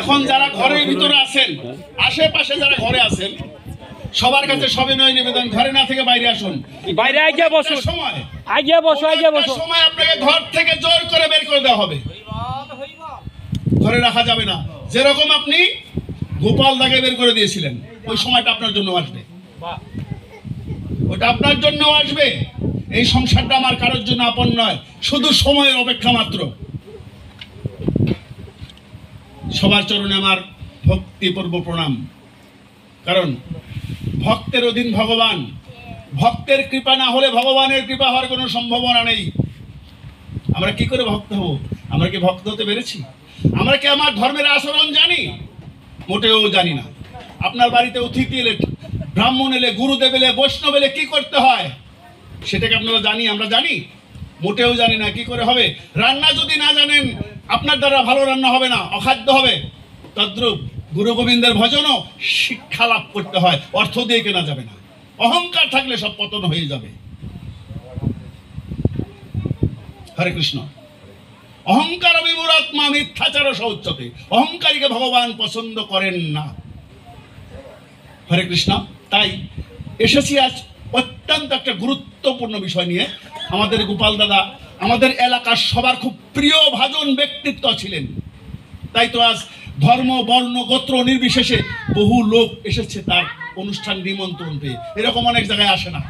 এখন যারা ঘরের ভিতরে আছেন, আশেপাশে যারা ঘরে আছেন, সবার কাছে সবিনয় নিবেদন, ঘরে না থেকে বাইরে আসুন। বাইরে আগে বসো, সময় আগে বসো, আগে বসো। সময় আপনাকে ঘর থেকে জোর করে বের করে দেওয়া হবে, ঘরে রাখা যাবে না। যেরকম আপনি গোপাল দাকে বের করে দিয়েছিলেন, ওই সময়টা আপনার জন্য আসবে, ওটা আপনার জন্য আসবে। এই সংসারটা আমার কারোর জন্য আপন নয়, শুধু সময়ের অপেক্ষা মাত্র। সবার চরণে আমার ভক্তিপূর্ব প্রণাম। কারণ ভক্তের অধীন ভগবান, ভক্তের কৃপা না হলে ভগবানের কৃপা হওয়ার কোনো সম্ভাবনা নেই। আমরা কি করে ভক্ত হব? আমরা কি ভক্ত হতে পেরেছি? আমরা কি আমার ধর্মের আচরণ জানি? মোটেও জানি না। আপনার বাড়িতে অতিথি এলে, ব্রাহ্মণ এলে, গুরুদেব এলে, বৈষ্ণব এলে কি করতে হয় সেটাকে আপনারা জানি? আমরা জানি? মোটেও জানি না। কি করে হবে? রান্না যদি না জানেন, আপনার দ্বারা ভালো রান্না হবে না, অখাদ্য হবে। তদ্রূপ গুরু গোবিন্দের ভজনও শিক্ষা লাভ করতে হয়, অর্থ দিয়ে কেনা যাবে না। অহংকার থাকলে সব পতন হয়ে যাবে। হরে কৃষ্ণ। অহংকার বিমূঢ়াত্মা মিথ্যাচার শৌচ্যতে, অহংকারীকে ভগবান পছন্দ করেন না। হরে কৃষ্ণ। তাই এসেছি আজ অত্যন্ত একটা গুরুত্বপূর্ণ বিষয় নিয়ে। আমাদের গোপাল দাদা আমাদের এলাকার সবার খুব প্রিয় ভাজন ব্যক্তিত্ব ছিলেন। তাই তো আজ ধর্ম, বর্ণ, গোত্র নির্বিশেষে বহু লোক এসেছে তার অনুষ্ঠান নিমন্ত্রণ পেয়ে। এরকম অনেক জায়গায় আসে না।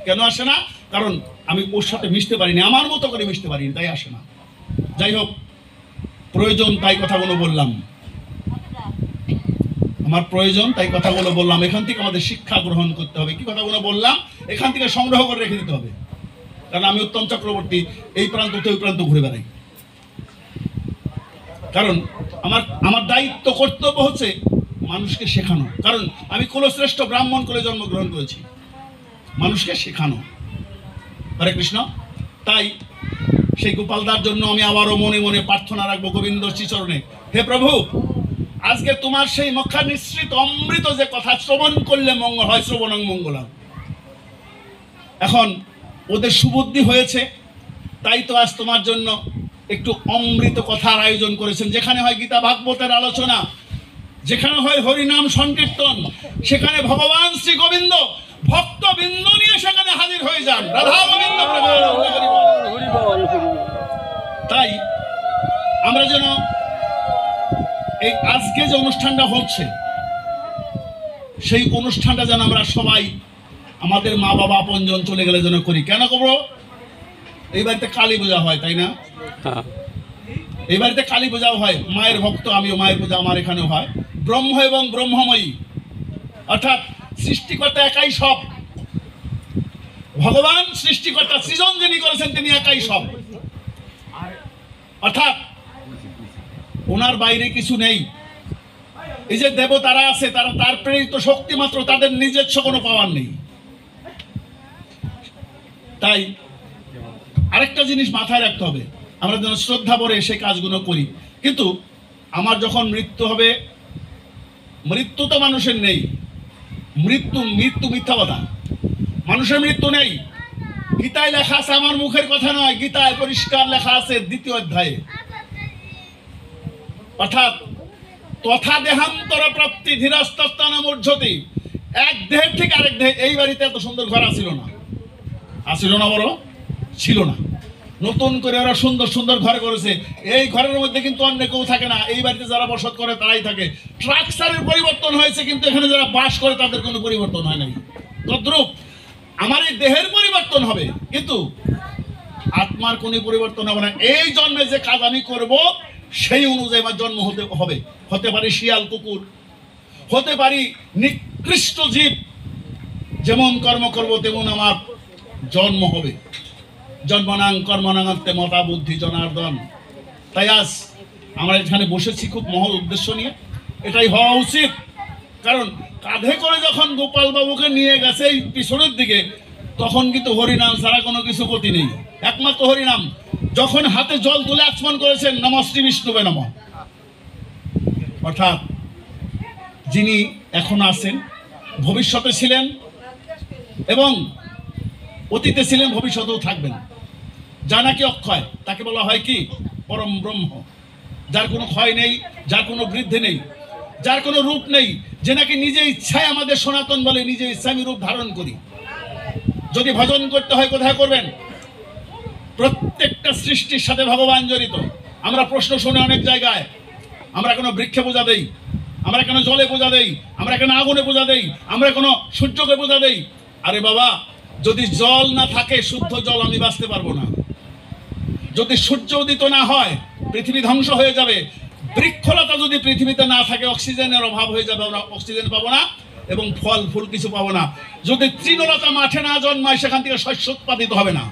কেন আসে না? কারণ আমি ওর সাথে মিশতে পারিনি, আমার মতো করে মিশতে পারিনি, তাই আসে না। যাই হোক, প্রয়োজন তাই কথাগুলো বললাম, আমার প্রয়োজন তাই কথাগুলো বললাম। এখান থেকে আমাদের শিক্ষা গ্রহণ করতে হবে। কি কথাগুলো বললাম এখান থেকে সংগ্রহ করে রেখে দিতে হবে। কারণ আমি উত্তম চক্রবর্তী এই প্রান্ত থেকে ওই প্রান্ত ঘুরে বেড়াই। কারণ আমার দায়িত্ব, কর্তব্য হচ্ছে মানুষকে শেখানো। কারণ আমি কুলশ্রেষ্ঠ ব্রাহ্মণ কুলে জন্মগ্রহণ করেছি, মানুষকে শেখানো। হরে কৃষ্ণ। তাই সেই গোপালদার জন্য আমি আবারও মনে মনে প্রার্থনা রাখবো গোবিন্দ শ্রীচরণে। হে প্রভু, আজকে তোমার সেই মক্ষা নিঃসৃত অমৃত যে কথা শ্রবণ করলে মঙ্গল হয়, শ্রবণং মঙ্গলম। এখন ওদের সুবুদ্ধি হয়েছে, তাই তো আজ তোমার জন্য একটু অমৃত কথার আয়োজন করেছেন। যেখানে হয় গীতা ভাগবতের আলোচনা, যেখানে হয় হরিনাম সংকীর্তন, সেখানে ভগবান শ্রী গোবিন্দ ভক্তবৃন্দ নিয়ে সেখানে হাজির হয়ে যান। রাধা গোবিন্দ। তাই আমরা যেন এই আজকে যে অনুষ্ঠানটা হচ্ছে, সেই অনুষ্ঠানটা যেন আমরা সবাই আমাদের মা বাবা আপনজন চলে গেলে যেন করি। কেন করবো? এই বাড়িতে কালী পূজা হয়, তাই না? এই বাড়িতে কালী পূজাও হয়। মায়ের ভক্ত আমিও, মায়ের পূজা আমার এখানেও হয়। ব্রহ্ম এবং ব্রহ্মময়ী, অর্থাৎ সৃষ্টিকর্তা একাই সব। ভগবান সৃষ্টিকর্তা, সৃজন যিনি করেছেন তিনি একাই সব। অর্থাৎ ওনার বাইরে কিছু নেই। এই যে দেবতারা আছে, তারা তার প্রেরিত শক্তি মাত্র, তাদের নিজস্ব কোনো পাওয়ার নেই। তাই আরেকটা জিনিস মাথায় রাখতে হবে, আমরা যেন শ্রদ্ধা ভরে সেই কাজগুলো করি। কিন্তু আমার যখন মৃত্যু হবে, মৃত্যু তো মানুষের নেই। মৃত্যু মিথ্যা কথা। মানুষের মৃত্যু নেই। গীতায় লেখা আছে, আমার মুখের কথা নয়, গীতায় পরিষ্কার লেখা আছে 2য় অধ্যায়ে। অর্থাৎ তথা দেহান্তর প্রাপ্তি ধীরস্তস্থান মূর্ঝতি। এক দেহের ঠিক আরেক দেহে। এই বাড়িতে এত সুন্দর ঘর আসিল না, আসিল না, বড় ছিল না। নতুন করে ওরা সুন্দর সুন্দর ঘর করেছে। এই ঘরের মধ্যে কিন্তু অন্য কেউ থাকে না। এই বাড়িতে যারা বসত করে তারাই থাকে। স্ট্রাকচারের পরিবর্তন হয়েছে, কিন্তু এখানে যারা বাস করে তাদের কোনো পরিবর্তন হয় নাই। তদ্রূপ আমার এই দেহের পরিবর্তন হবে, কিন্তু আত্মার কোনো পরিবর্তন হবে না। এই জন্মে যে কাজ আমি করব সেই অনুযায়ী আমার জন্ম হবে। হতে পারি শিয়াল, কুকুর, হতে পারি নিকৃষ্ট জীব। যেমন কর্ম করব তেমন আমার জন্ম হবে। জন্মনাং কর্মনাঙান্তে মতা বুদ্ধি জনার্দন। তাই আজ আমরা এখানে বসেছি খুব মহৎ উদ্দেশ্য নিয়ে। এটাই হওয়া উচিত। কারণ কাঁধে করে যখন গোপাল বাবুকে নিয়ে গেছে এই পিছনের দিকে, তখন কিন্তু হরিনাম ছাড়া কোনো কিছু গতি নেই, একমাত্র হরিনাম। যখন হাতে জল তুলে আচমন করেছেন নমঃ শ্রী বিষ্ণুবে নমঃ, অর্থাৎ যিনি এখন আছেন, ভবিষ্যতে ছিলেন এবং অতীতে ছিলেন, ভবিষ্যতেও থাকবেন। যা নাকি অক্ষয়, তাকে বলা হয় কি? পরম ব্রহ্ম। যার কোনো ক্ষয় নেই, যার কোনো বৃদ্ধি নেই, যার কোনো রূপ নেই, যে নাকি নিজে ইচ্ছায় আমাদের সনাতন বলে নিজে ইচ্ছায় আমি রূপ ধারণ করি। যদি ভজন করতে হয় কোথায় করবেন? প্রত্যেকটা সৃষ্টির সাথে ভগবান জড়িত। আমরা প্রশ্ন শুনে অনেক জায়গায়, আমরা কোনো বৃক্ষে পূজা দেই, আমরা কেন জলে পূজা দেই, আমরা কেন আগুনে পূজা দেই, আমরা কোনো সূর্যকে পূজা দেই। আরে বাবা, যদি জল না থাকে, শুদ্ধ জল আমি বাঁচতে পারবো না। যদি সূর্য উদিত না হয়, পৃথিবী ধ্বংস হয়ে যাবে। বৃক্ষলতা যদি পৃথিবীতে না থাকে, অক্সিজেনের অভাব হয়ে যাবে, আমরা অক্সিজেন পাবো না এবং ফল ফুল কিছু পাবো না। যদি তৃণলতা মাঠে না জন্মায়, সেখান থেকে শস্য উৎপাদিত হবে না।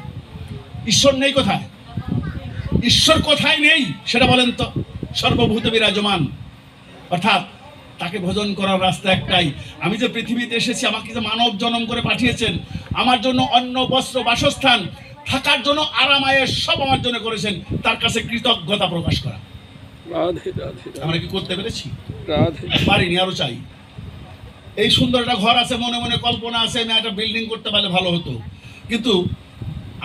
ঈশ্বর নেই কোথায়? ঈশ্বর কোথায় নেই সেটা বলেন তো? সর্বভূত বিরাজমান। অর্থাৎ তাকে ভজন করার রাস্তা একটাই। আমি যে পৃথিবীতে এসেছি, আমাকে যে মানব জন্ম করে পাঠিয়েছেন, আমার জন্য অন্ন বস্ত্র বাসস্থান থাকার জন্য আরাম আয়েশ সব আমার জন্য করেছেন, তার কাছে কৃতজ্ঞতা প্রকাশ করা। আমরা কি করতে পেরেছি? পারিনি, আরো চাই। এই সুন্দর একটা ঘর আছে, মনে মনে কল্পনা আছে আমি একটা বিল্ডিং করতে পারলে ভালো হতো, কিন্তু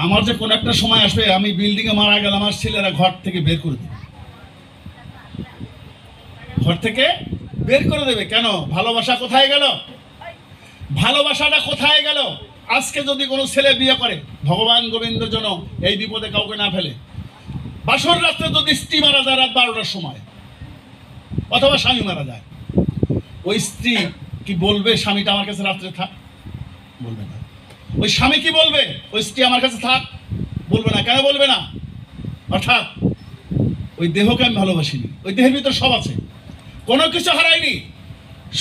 আমার যে কোন একটা সময় আসবে আমি বিল্ডিং এ মারা গেলে আমার ছেলেরা ঘর থেকে বের করে দেবে। ঘর থেকে বের করে দেবে কেন? ভালোবাসা কোথায় গেল? ভালোবাসাটা কোথায় গেল? আজকে যদি কোনো ছেলে বিয়ে করে, ভগবান গোবিন্দ যেন এই বিপদে কাউকে না ফেলে, বাসর রাত্রে যদি স্ত্রী মারা যায় রাত 12টার সময়, অথবা স্বামী মারা যায়, ওই স্ত্রী কি বলবে স্বামীটা আমার কাছে রাত্রে থাক? বলবে না। ওই স্বামী কি বলবে? ওই স্ত্রী আমার কাছে থাক? বলবে না। কেন বলবে না? অর্থাৎ ওই দেহকে আমি ভালোবাসিনি। ওই দেহের ভিতর সব আছে, কোনো কিছু হারাইনি,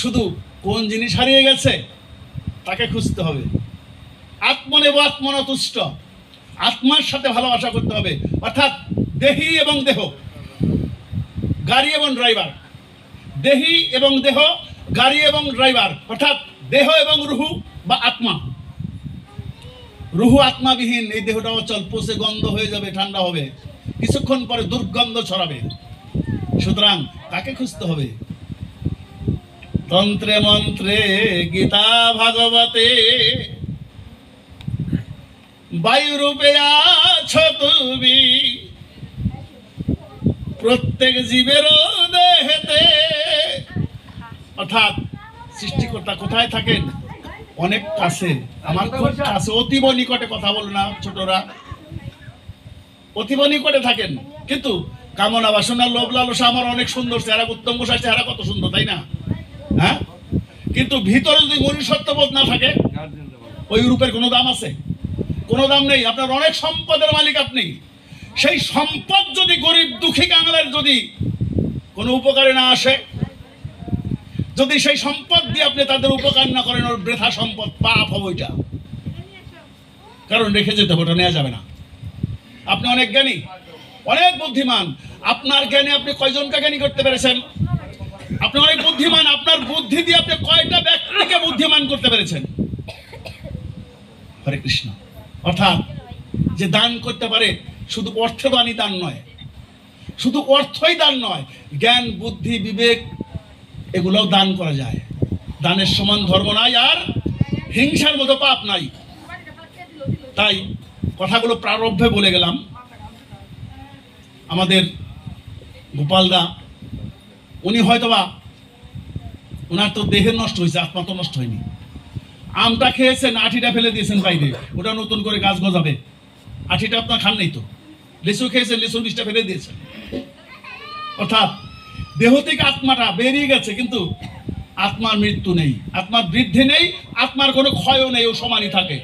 শুধু কোন জিনিস হারিয়ে গেছে তাকে খুঁজতে হবে। আত্মনেব আত্মন তুষ্ট, আত্মার সাথে ভালোবাসা করতে হবে। অর্থাৎ দেহি এবং দেহ, গাড়ি এবং ড্রাইভার, দেহি এবং দেহ, গাড়ি এবং ড্রাইভার, অর্থাৎ দেহ এবং রুহু বা আত্মা। রুহু আত্মাবিহীন এই দেহটা অচল, পচে গন্ধ হয়ে যাবে, ঠান্ডা হবে, কিছুক্ষণ পরে দুর্গন্ধ ছড়াবে। সুতরাং তাকে খুঁজতে হবে। তন্ত্রে মন্ত্রে গীতা ভাগবতে বায়ুরূপে আছো তুমি, প্রত্যেক জীবের দেহেতে। অর্থাৎ সৃষ্টিকর্তা কোথায় থাকেন? অনেক কাছে, আমার খুব কাছে, অতীব নিকটে। কথা বলো না ছোটরা, অতীব নিকটে থাকেন। কিন্তু কামনা বাসনা লোভ লালসা আমার অনেক সুন্দর, চেহারা উত্তম গোসাই চেহারা কত সুন্দর, তাই না? হ্যাঁ, কিন্তু ভিতরে যদি মনুষ্যত্ববোধ না থাকে, ওই রূপের কোনো দাম আছে? কোনো দাম নেই। আপনার অনেক সম্পদের মালিক আপনি, সেই সম্পদ যদি গরিব দুঃখী কাঙালের যদি কোনো উপকারে না আসে, যদি সেই সম্পদ দিয়ে আপনি তাদের উপকার না করেন, ওর বৃথা সম্পদ, পাপ হবে ওইটা। কারণ রেখে যেতে হবে, ওটা নেওয়া যাবে না। আপনি অনেক জ্ঞানী, অনেক বুদ্ধিমান, আপনার জ্ঞানে আপনি কয়জনকে জ্ঞানী করতে পেরেছেন? আপনি অনেক বুদ্ধিমান, আপনার বুদ্ধি দিয়ে আপনি কয়টা ব্যক্তিকে বুদ্ধিমান করতে পেরেছেন? হরে কৃষ্ণ। অর্থাৎ যে দান করতে পারে, শুধু অর্থদানই দান নয়, শুধু অর্থই দান নয়, জ্ঞান বুদ্ধি বিবেক এগুলোও দান করা যায়। দানের সমান ধর্ম নাই, আর হিংসার মতো পাপ নাই। তাই কথাগুলো প্রারব্ধে বলে গেলাম। আমাদের গোপালদা, উনি হয়তোবা ওনার তো দেহের নষ্ট হয়েছে, আত্মা তো নষ্ট হয়নি। আমটা খেয়েছেন, আঠিটা ফেলে দিয়েছেন বাইরে, ওটা নতুন করে গাছ গজাবে। আঠিটা আপনার খান নেই তো। লিচু খেয়েছেন, লিচুর বীজটা ফেলে দিয়েছেন। অর্থাৎ দেহ থেকে আত্মাটা বেরিয়ে গেছে, কিন্তু আত্মার মৃত্যু নেই, আত্মার বৃদ্ধি নেই, আত্মার কোনো ক্ষয়ও নেই, ও সমানই থাকে।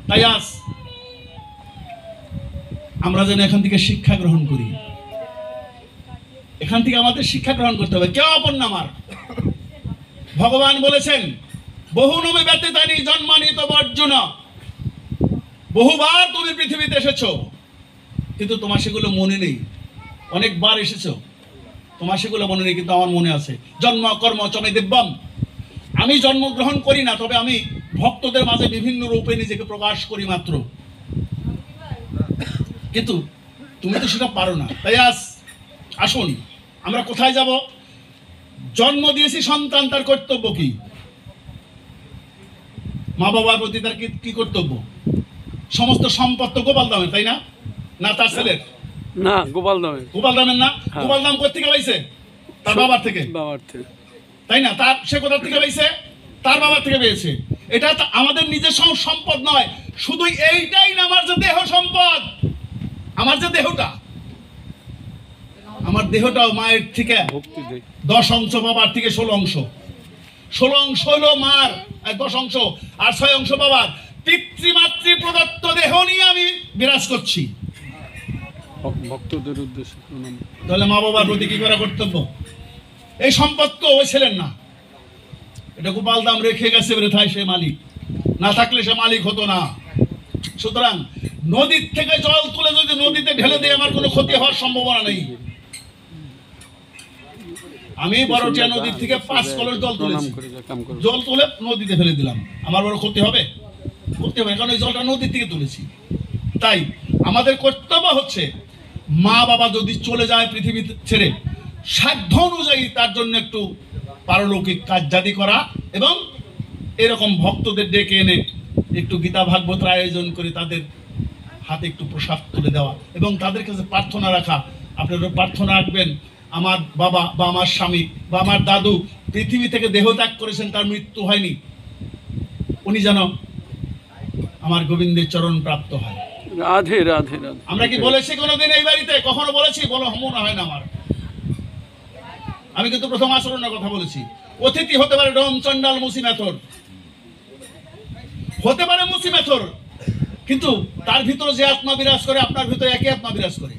তাই আজ আমরা যেন এখান থেকে শিক্ষা গ্রহণ করি। এখান থেকে আমাদের শিক্ষা গ্রহণ করতে হবে। কেউ আপন না আমার। ভগবান বলেছেন, বহু নবী ব্যতীতানি জন্মানি তব অর্জুন। বহুবার তুমি পৃথিবীতে এসেছো, কিন্তু তোমার সেগুলো মনে নেই। অনেকবার এসেছো, তোমার সেগুলো মনে নেই, কিন্তু আমার মনে আছে। জন্ম কর্ম চমে দিব্যম। আমি জন্মগ্রহণ করি না, তবে আমি ভক্তদের মাঝে বিভিন্ন রূপে নিজেকে প্রকাশ করি মাত্র। কিন্তু তুমি তো সেটা পারো না। তাই আসুন, আমরা কোথায় যাব? জন্ম দিয়েছি সন্তান, তার কর্তব্য কি? মা বাবার প্রতি তার কি কর্তব্য? সমস্ত সম্পদ তো গোপাল দামের, তাই না? না তার ছেলের? না গোপাল দামে গোপাল দামের না? হ্যাঁ। গোপাল দাম কোথেকে পাইছে? তার বাবার থেকে, বাবার থেকে। তাই না? তার সে কোথা থেকে পেয়েছে? তার বাবার থেকে পেয়েছে। এটা তো আমাদের নিজস্ব সম্পদ নয়। শুধু এইটাই না, আমার যে দেহ সম্পদ, আমার যে দেহটা, আমার দেহটাও মায়ের থেকে ভক্তি দেয়। 10 অংশ, বাবার থেকে 16 অংশ। 16 অংশ হলো মার, আর 10 অংশ, আর 6 অংশ বাবার। পিতৃমাতৃ প্রদত্ত দেহ নিয়ে আমি বিরাজ করছি। ভক্তদের উদ্দেশ্যে প্রণাম। তাহলে মা বাবার প্রতি কি করা কর্তব্য? এই সম্পদ তো ওই ছিলেন না, এটা গোপাল দাম রেখে গেছে বৃথায়, সে মালিক। না থাকলে সে মালিক হতো না। সুতরাং নদীর থেকে জল তুলে যদি নদীতে ঢেলে দিয়ে আমার কোনো ক্ষতি হওয়ার সম্ভাবনা নেই। আমি বড়টিয়া নদীর থেকে 5 কলস জল তুলেছি, জল তুলে নদীতে ফেলে দিলাম, আমার বড় ক্ষতি হবে? ক্ষতি হবে না, কারণ ওই জলটা নদীর থেকে তুলেছি। তাই আমাদের কর্তব্য হচ্ছে, মা বাবা যদি চলে যায় পৃথিবী ছেড়ে, সাধ্য অনুযায়ী তার জন্য একটু পারলৌকিক কার্যাদি করা, এবং এরকম ভক্তদের ডেকে এনে একটু গীতা ভাগবতের আয়োজন করে তাদের হাতে একটু প্রসাদ তুলে দেওয়া, এবং তাদের কাছে প্রার্থনা রাখা। আপনারা প্রার্থনা রাখবেন, আমার বাবা বা আমার স্বামী বা আমার দাদু পৃথিবী থেকে দেহ ত্যাগ করেছেন, তার মৃত্যু হয়নি, উনি যেন আমার গোবিন্দের চরণ প্রাপ্ত হয়। রাধে রাধে রাধে। আমরা কি বলেছি কোনোদিন এই বাড়িতে? কখনো বলেছি? বলো, মনে হয় না আমার। আমি কিন্তু প্রথম আচরণের কথা বলেছি। অতিথি হতে পারে ডম, চন্ডাল, মুসি মেথর, হতে পারে মুসি মেথর, কিন্তু তার ভিতরে যে আত্মা বিরাজ করে, আপনার ভিতরে একই আত্মা বিরাজ করে,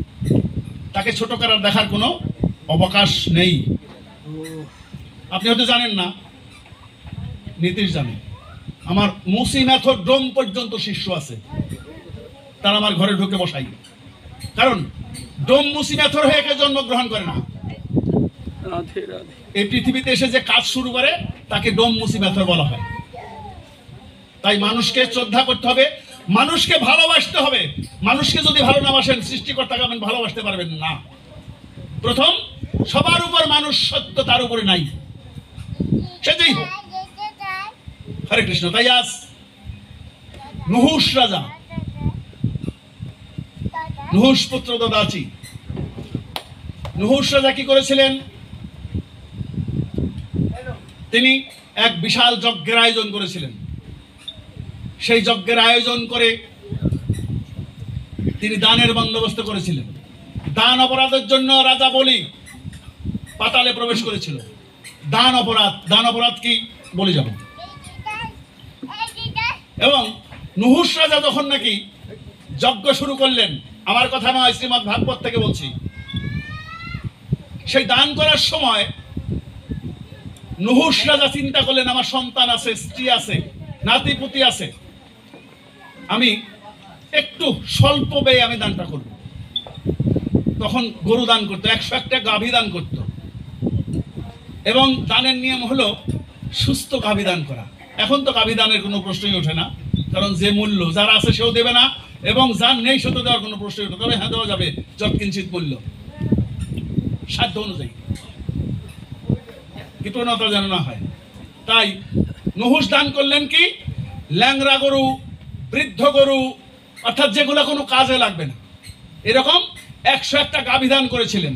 তাকে ছোট করার দেখার কোনো অবকাশ নেই। আপনি হয়তো জানেন না, নীতিশ জানে, আমার মুসি মেথর ডোম পর্যন্ত শিষ্য আছে, তারা আমার ঘরে ঢুকে বসাই। কারণ ডোম মুসি মেথর হয়ে একে জন্মগ্রহণ করে না। রাধে রাধে। এই পৃথিবীতে এসে যে কাজ শুরু করে তাকে ডোম মুসি মেথর বলা হয়। তাই মানুষকে শ্রদ্ধা করতে হবে, মানুষকে ভালোবাসতে হবে। মানুষকে যদি ভালো না বাসেন, সৃষ্টিকর্তাকে আপনি ভালোবাসতে পারবেন না। প্রথম, সবার উপর মানুষ সত্য, তার উপরে নাই, সে যেই হোক। হরে কৃষ্ণ। তাই আজ নুহুস রাজা, নুহুস পুত্র দদাচি, নুহুস রাজা কি করেছিলেন? তিনি এক বিশাল যজ্ঞের আয়োজন করেছিলেন। সেই যজ্ঞের আয়োজন করে তিনি দানের বন্দোবস্ত করেছিলেন। দান অপরাধের জন্য রাজা বলি পাতালে প্রবেশ করেছিল। দান অপরাধ কি বলি যাব। এবং নুহুস রাজা যখন নাকি যজ্ঞ শুরু করলেন, আমার কথা নয়, শ্রীমদ্ ভাগবত থেকে বলছি, সেই দান করার সময় নুহুস রাজা চিন্তা করলেন, আমার সন্তান আছে, স্ত্রী আছে, নাতিপুতি আছে, আমি একটু স্বল্প ব্যয়ে আমি দানটা করব। তখন গরু দান করতো, 101টা গাভী দান করত, এবং দানের নিয়ম হলো সুস্থ গাভী দান করা। এখন তো গাভী দানের কোনো প্রশ্নই ওঠে না, কারণ যে মূল্য, যারা আছে সেও দেবে না, এবং যার নেই সেও দেওয়ার কোনো প্রশ্নই ওঠে। তবে হ্যাঁ, দেওয়া যাবে যৎকিঞ্চিৎ মূল্য, সাধ্য অনুযায়ী, কৃপণতা যেন না হয়। তাই নুহুস দান করলেন কি, ল্যাংরা গরু, বৃদ্ধ গরু, অর্থাৎ যেগুলো কোনো কাজে লাগবে না, এরকম 101টা গাভী দান করেছিলেন।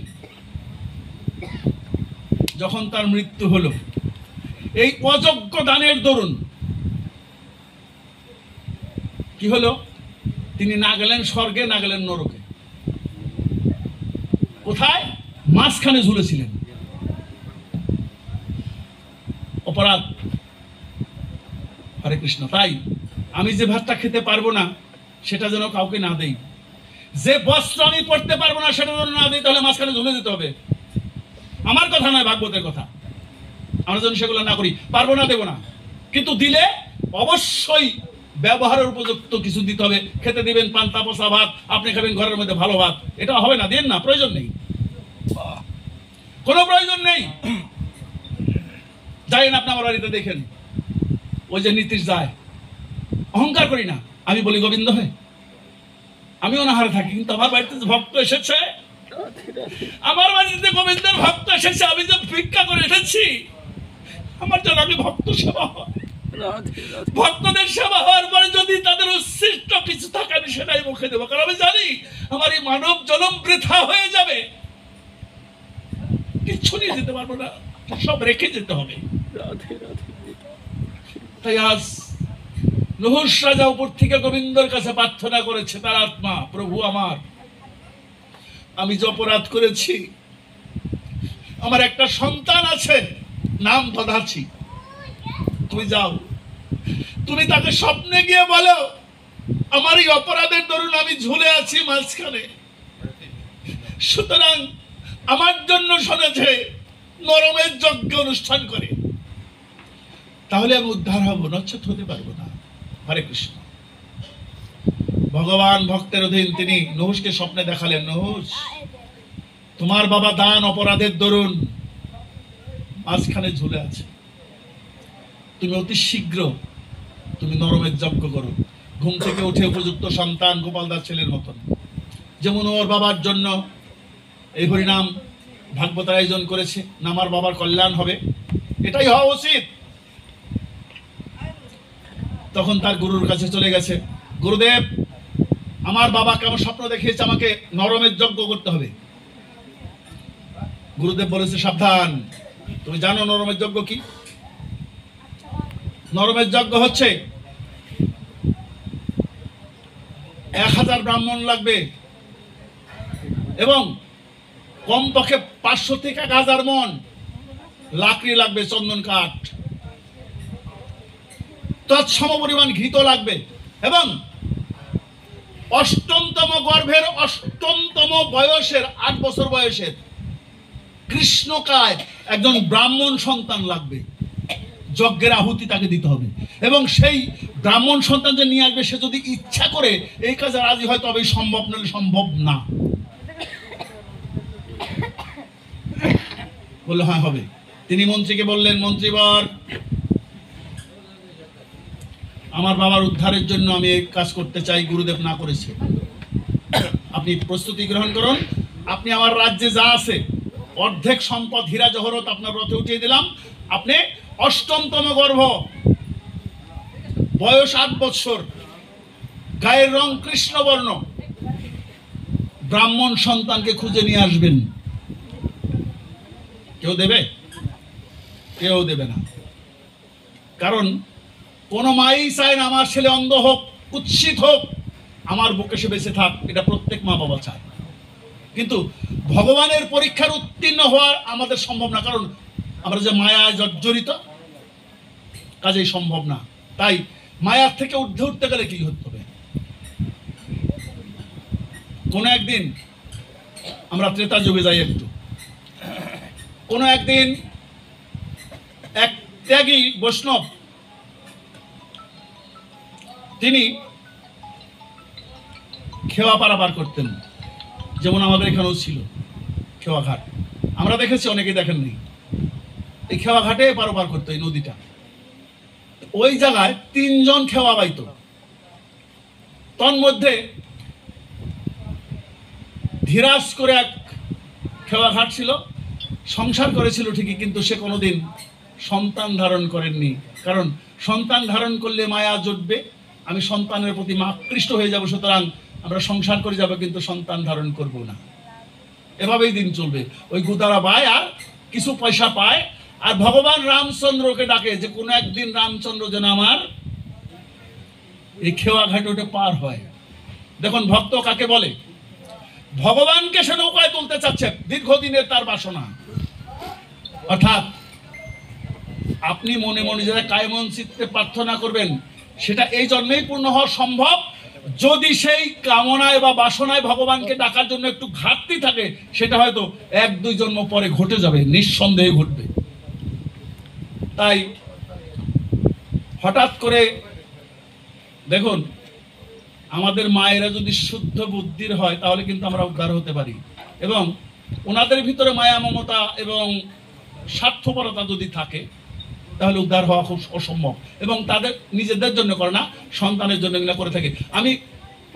যখন তার মৃত্যু হলো, এই অযোগ্য দানের দরুন কি হলো? তিনি না গেলেন স্বর্গে, না গেলেন নরকে। কোথায়? মাঝখানে ঝুলেছিলেন। অপরাধ। হরে কৃষ্ণ। তাই আমি যে ভাতটা খেতে পারবো না, সেটা যেন কাউকে না দেই। যে বস্ত্র আমি পড়তে পারবো না, সেটা যেন না দিই, তাহলে মাঝখানে ঝুলে যেতে হবে। আমার কথা নয়, ভাগবতের কথা। আমরা যেন সেগুলো না করি। পারবো না, দেবো না, কিন্তু দিলে অবশ্যই ব্যবহারের উপযুক্ত কিছু দিতে হবে। খেতে দিবেন পান্তা পচা ভাত, আপনি খাবেন ঘরের মধ্যে ভালো ভাত, এটা হবে না। দেন না, প্রয়োজন নেই, কোনো প্রয়োজন নেই। যাইন আপনি আমার বাড়িতে দেখেন, ওই যে নীতিশ যায়, অহংকার করি না, আমি বলি গোবিন্দ হয়ে, আমি অনাহারে থাকি, কিন্তু আমার বাড়িতে ভক্ত এসেছে, আমার বাড়িতে গোবিন্দের ভক্ত এসেছে, আমি যে ভিক্ষা করে এসেছি, আমার জন্য আমি ভক্ত সেবা হয়। রাধে রাধে ভক্তদের সেবা হওয়ার পরে যদি তাদের উচ্ছিষ্ট কিছু থাকে আমি সেটাই মুখে দেবো, কারণ আমি জানি আমার এই মানব জনম বৃথা হয়ে যাবে, কিচ্ছু নিয়ে যেতে পারবো না, সব রেখে যেতে হবে। রাধে রাধে তাই আজ নহুষ রাজা উপর থেকে গোবিন্দর কাছে প্রার্থনা করেছে তার আত্মা, প্রভু আমার, আমি যে অপরাধ করেছি, আমার একটা সন্তান আছে নাম দধাছি, তুমি যাও, তুমি তাকে স্বপ্নে গিয়ে বলো আমার এই অপরাধের দরুন আমি ঝুলে আছি মাঝখানে, সুতরাং আমার জন্য শুনেছে নরমের যজ্ঞ অনুষ্ঠান করে, তাহলে আমি উদ্ধার হবো, নচেত হতে পারবো না। হরে কৃষ্ণ। ভগবান ভক্তের অধীন তিনি নহুষকে স্বপ্নে দেখালেন, নহুষ তোমার বাবা দান অপরাধের দরুন মাঝখানে ঝুলে আছে, তুমি অতি শীঘ্র তুমি নরমের যজ্ঞ করো, ঘুম থেকে উঠে উপযুক্ত সন্তান গোপাল দাস ছেলের মতন, যেমন ওর বাবার জন্য এই হরিনাম ভাগবত আয়োজন করেছে, নামার বাবার কল্যাণ হবে, এটাই হওয়া উচিত। তখন তার গুরুর কাছে চলে গেছে, গুরুদেব আমার বাবা কেমন স্বপ্ন দেখিয়েছে, আমাকে নরমের যজ্ঞ করতে হবে। গুরুদেব বলেছে সাবধান, তুমি জানো নরমের যজ্ঞ কি? নরমের যজ্ঞ হচ্ছে 1000 ব্রাহ্মণ লাগবে এবং কমপক্ষে 500 থেকে 1000 মণ লাকড়ি লাগবে, চন্দন কাঠ, তৎসম পরিমাণ ঘৃত লাগবে এবং অষ্টমতম গর্ভের অষ্টমতম বয়সের 8 বছর বয়সের কৃষ্ণকায় একজন ব্রাহ্মণ সন্তান লাগবে, যজ্ঞের আহুতি তাকে দিতে হবে এবং সেই ব্রাহ্মণ সন্তান যে নিয়ে আসবে সে যদি ইচ্ছা করে এই কাজে রাজি হয় তবেই সম্ভব, নলে সম্ভব না। বললে হ্যাঁ হবে। তিনি মন্ত্রীকে বললেন, মন্ত্রীবর আমার বাবার উদ্ধারের জন্য আমি এই কাজ করতে চাই, গুরুদেব না করেছে, আপনি প্রস্তুতি গ্রহণ করুন, আপনি আমার রাজ্যে যা আছে অর্ধেক সম্পদ হীরা জহরত আপনার রথে উঠিয়ে দিলাম, আপনি অষ্টমতম গর্ভ, বয়স 8 বছর, গায়ের রং কৃষ্ণবর্ণ ব্রাহ্মণ সন্তানকে খুঁজে নিয়ে আসবেন। কেউ দেবে? কেউ দেবে না, কারণ কোন মাই চায় না আমার ছেলে অন্ধ হোক, কুৎসিত হোক, আমার বুকে সে বেঁচে থাক, এটা প্রত্যেক মা বাবা চায়। কিন্তু ভগবানের পরীক্ষার উত্তীর্ণ হওয়া আমাদের সম্ভব না, কারণ আমরা যে মায়ায় জর্জরিত, কাজেই সম্ভব না। তাই মায়ার থেকে ঊর্ধ্বে উঠতে গেলে কি করতে হবে? কোনো একদিন আমরা ত্রেতা যুগে যাই, একটু কোনো একদিন এক ত্যাগী বৈষ্ণব তিনি খেওয়া পারাপার করতেন, যেমন আমাদের এখানেও ছিল খেওয়া ঘাট, আমরা দেখেছি, অনেকে দেখেননি। এই খেওয়া ঘাটে পারাপার করতো এই নদীটা, ওই জায়গায় 3 জন খেওয়া বাইত, তন্মধ্যে ধীরাজ করে এক খেওয়া ঘাট ছিল, সংসার করেছিল ঠিকই, কিন্তু সে কোনোদিন সন্তান ধারণ করেননি, কারণ সন্তান ধারণ করলে মায়া জুটবে, আমি সন্তানের প্রতি আকৃষ্ট হয়ে যাব, সুতরাং আমরা সংসার করে যাব কিন্তু সন্তান ধারণ করব না। এভাবেই দিন চলবে, ওই গুদারা বায় আর কিছু পয়সা পায়, আর ভগবান রামচন্দ্রকে ডাকে যে কোনো একদিন রামচন্দ্র যেন আমার এই খেওয়া ঘাট ওটা পার হয়। দেখুন ভক্ত কাকে বলে, ভগবানকে সে নৌকায় তুলতে চাচ্ছে, দীর্ঘদিনের তার বাসনা। অর্থাৎ আপনি মনে মনে যেটা কায়মন চিত্তে প্রার্থনা করবেন সেটা এই জন্মেই পূর্ণ হওয়া সম্ভব, যদি সেই কামনায় বা বাসনায় ভগবানকে ডাকার জন্য একটু ঘাটতি থাকে, সেটা হয়তো 1-2 জন্ম পরে ঘটে যাবে, নিঃসন্দেহে ঘটবে। তাই হঠাৎ করে দেখুন, আমাদের মায়েরা যদি শুদ্ধ বুদ্ধির হয় তাহলে কিন্তু আমরা উদ্ধার হতে পারি, এবং ওনাদের ভিতরে মায়া মমতা এবং স্বার্থপরতা যদি থাকে তাহলে উদ্ধার হওয়া খুব অসম্ভব, এবং তাদের নিজেদের জন্য করে না, সন্তানের জন্য এগুলো করে থাকে। আমি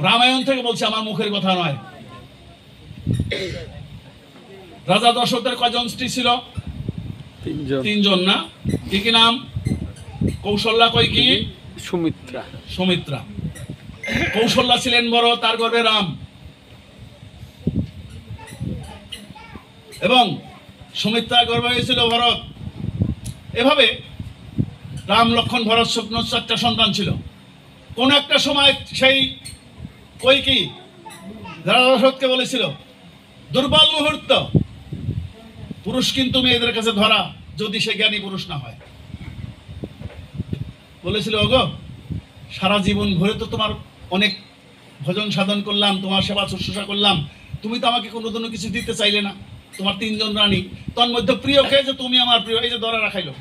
রামায়ণ থেকে বলছি, আমার মুখের কথা নয়। রাজা দশরথের কয়জন স্ত্রী ছিল? 3 জন। 3 জন না? কি কি নাম? কৌশল্যা কৈকেয়ী, সুমিত্রা। সুমিত্রা। কৌশল্যা ছিলেন বড়, তার গর্ভে রাম, এবং সুমিত্রার গর্ভে হয়েছিল ভরত। এভাবে রাম লক্ষ্মণ ভরত শত্রুঘ্ন 4টা সন্তান ছিল। কোন একটা সময় সেই কৈকেয়ী দশরথকে বলেছিল, দুর্বল মুহূর্ত, পুরুষ কিন্তু মেয়েদের কাছে ধরা, যদি সে জ্ঞানী পুরুষ না হয়। বলেছিল, ওগো সারা জীবন ভরে তো তোমার অনেক ভজন সাধন করলাম, তোমার সেবা শুশ্রূষা করলাম, তুমি তো আমাকে কোনোদিনও কিছু দিতে চাইলে না। তোমার 3 জন রানী, তোর মধ্যে প্রিয় কে যে তুমি আমার প্রিয়? এই যে ধরা রাখাইলো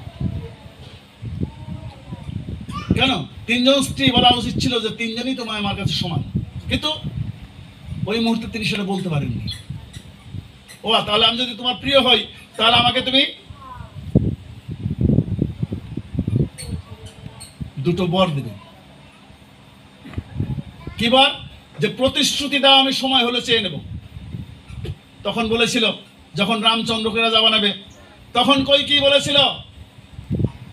কেন? 3 জন স্ত্রী, বলা উচিত ছিল যে 3 জনই তোমার আমার কাছে সমান, কিন্তু ওই মুহূর্তে তিনি সেটা বলতে পারেননি। ও তাহলে আমি যদি তোমার প্রিয় হই, তাহলে আমাকে তুমি 2টো বর দেবে। কি বর? যে প্রতিশ্রুতি দাও, আমি সময় হলে চেয়ে নেব। তখন বলেছিল, যখন রামচন্দ্রকে রাজা বানাবে, তখন কৈকেয়ী বলেছিল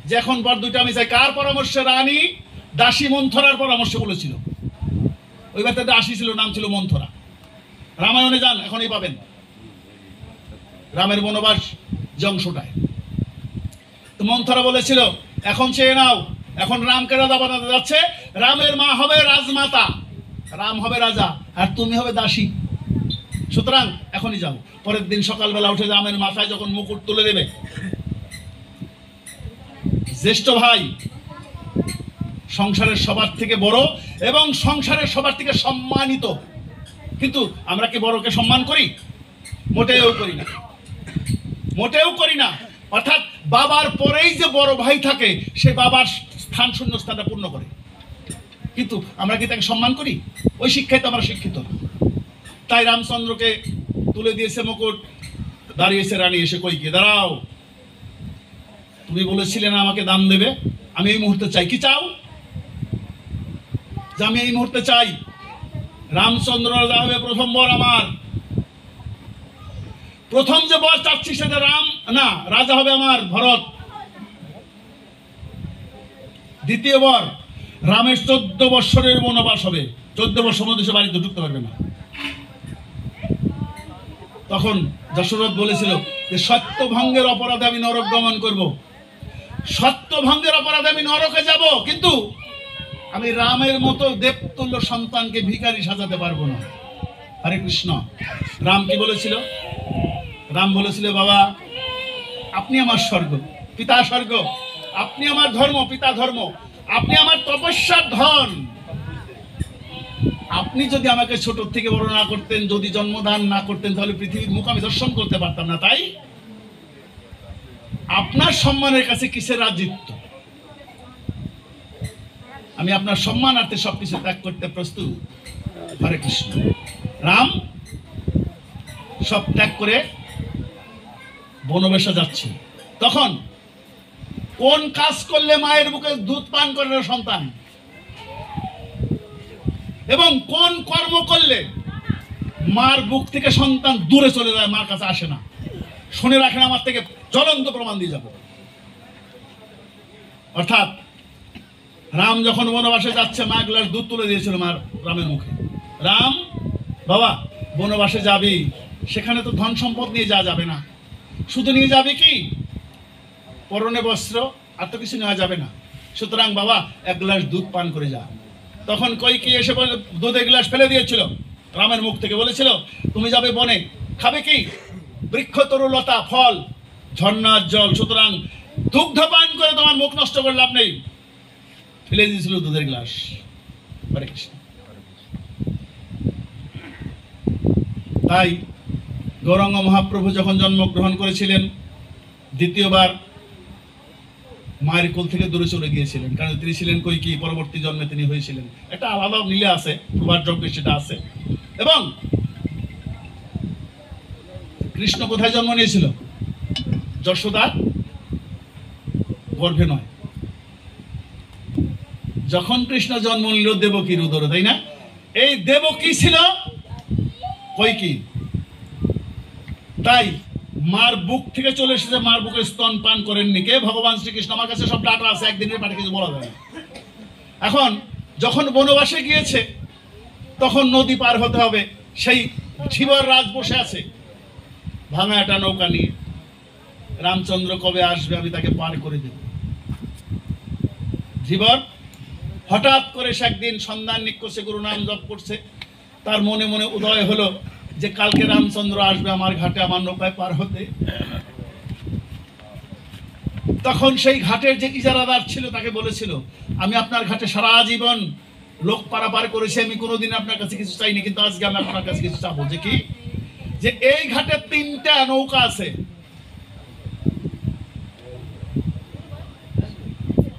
যে এখন বর 2টা আমি চাই। কার পরামর্শে? রানী দাসী মন্থরার পরামর্শ বলেছিল। ওই বাচ্চাটা দাসী ছিল, নাম ছিল মন্থরা। রামায়ণে যান, এখনই পাবেন রামের বনবাস যে অংশটায়। তো মন্থরা বলেছিল, এখন চেয়ে নাও, এখন রামকে রাজা বানাতে যাচ্ছে, রামের মা হবে রাজমাতা, রাম হবে রাজা, আর তুমি হবে দাসী। সুতরাং এখনই যাও। পরের দিন সকালবেলা উঠে রামের মাথায় যখন মুকুট তুলে দেবে, জ্যেষ্ঠ ভাই সংসারের সবার থেকে বড় এবং সংসারের সবার থেকে সম্মানিত, কিন্তু আমরা কি বড়কে সম্মান করি? মোটেও করি না, মোটেও করি না। অর্থাৎ বাবার পরেই যে বড় ভাই থাকে, সে বাবার স্থান, শূন্য স্থানটা পূর্ণ করে, কিন্তু আমরা কি তাকে সম্মান করি? ওই শিক্ষায় তো আমরা শিক্ষিত না। তাই রামচন্দ্রকে তুলে দিয়েছে মুকুট, দাঁড়িয়েছে রানী এসে কৈকেয়ী, দাঁড়াও, তুমি বলেছিলে না আমাকে দান দেবে, আমি এই মুহূর্তে চাই। কি চাও? যে আমি এই মুহূর্তে চাই রামচন্দ্র রাজা হবে, প্রথম বর আমার। প্রথম যে বর চাচ্ছি সেটা রাম না, রাজা হবে আমার ভরত। দ্বিতীয় বর, রামের 14 বৎসরের বনবাস হবে, 14 বৎসর মধ্যে সে বাড়িতে ঢুকতে পারবে না। তখন দশরথ বলেছিল যে সত্যভঙ্গের অপরাধে আমি নরক গমন করব, সত্যভঙ্গের অপরাধে আমি নরকে যাব, কিন্তু আমি রামের মতো দেবতুল্য সন্তানকে ভিখারি সাজাতে পারবো না। হরে কৃষ্ণ। রাম কি বলেছিল? রাম বলেছিল, বাবা আপনি আমার স্বর্গ, পিতা স্বর্গ, আপনি আমার ধর্ম, পিতা ধর্ম, আপনি আমার তপস্যার ধন। আপনি যদি আমাকে ছোট থেকে বড় না করতেন, যদি জন্মদান না করতেন, তাহলে পৃথিবীর মুখ আমি দর্শন করতে পারতাম না। তাই আপনার সম্মানের কাছে কিসের রাজিত্ব? আমি আপনার সম্মানার্থে সবকিছু ত্যাগ করতে প্রস্তুত। হরে কৃষ্ণ। রাম সব ত্যাগ করে বনবেশে যাচ্ছে। তখন কোন কাজ করলে মায়ের বুকে দুধ পান করে না সন্তান, এবং কোন কর্ম করলে মার বুক থেকে সন্তান দূরে চলে যায়, মার কাছে আসে না, শুনে রাখেন, আমার থেকে জ্বলন্ত প্রমাণ দিয়ে যাব। অর্থাৎ রাম যখন বনবাসে যাচ্ছে, মা গ্লাস দুধ তুলে দিয়েছিল মার রামের মুখে। রাম বাবা বনবাসে যাবি, সেখানে তো ধন সম্পদ নিয়ে যাওয়া যাবে না, শুধু নিয়ে যাবে কি পরনে বস্ত্র, আর তো কিছু নেওয়া যাবে না। সুতরাং বাবা 1 গ্লাস দুধ পান করে যা। তখন কৈকেয়ী এসে দুধের গ্লাস ফেলে দিয়েছিল রামের মুখ থেকে, বলেছিল তুমি যাবে বনে, খাবে কি বৃক্ষ, তরু, লতা, ফল, ঝর্ণার জল, সুতরাং দুগ্ধ পান করে তোমার মুখ নষ্ট করে লাভ নেই। ফেলে দিয়েছিল দুধের গ্লাস। হরে কৃষ্ণ। তাই গৌরাঙ্গ মহাপ্রভু যখন জন্মগ্রহণ করেছিলেন, দ্বিতীয়বার মায়ের কোল থেকে দূরে চলে গিয়েছিলেন, কারণ তিনি ছিলেন কৈকেয়ী, পরবর্তী জন্মে তিনি হয়েছিলেন। একটা আলাদা নীলে আছে, প্রভার যজ্ঞে সেটা আছে। এবং কৃষ্ণ কোথায় জন্ম নিয়েছিল? যশোদার গর্ভে নয়। যখন কৃষ্ণ জন্ম নিল দেবকীর উদরে, তাই না? এই দেবকী ছিল কৈকেয়ী। তাই মার বুক থেকে চলে এসেছে, মার বুকে স্তন পান করেননি কে? ভগবান শ্রীকৃষ্ণ। আমার কাছে সব ডাটা আছে, একদিনের পাঠে কিছু বলা যায় না। এখন যখন বনবাসে গিয়েছে তখন নদী পার হতে হবে, সেই ধীবর রাজ বসে আছে ভাঙা একটা নৌকা নিয়ে। রামচন্দ্র কবে আসবে আমি তাকে পার করে দেব। ধীবর হঠাৎ করে সে একদিন সন্ধান করছে, গুরু নাম জপ করছে, তার মনে মনে উদয় হলো যে কালকে রামচন্দ্র আসবে আমার ঘাটে আমার নৌকায় পার হতে। তখন সেই ঘাটের যে ইজারাদার ছিল তাকে বলেছিল, আমি আপনার ঘাটে সারা জীবন লোক পারাপার করেছি, আমি কোনোদিন আপনার কাছে কিছু চাইনি, কিন্তু আজকে আমি আপনার কাছে কিছু চাবো। যে কি? যে এই ঘাটে 3টা নৌকা আছে,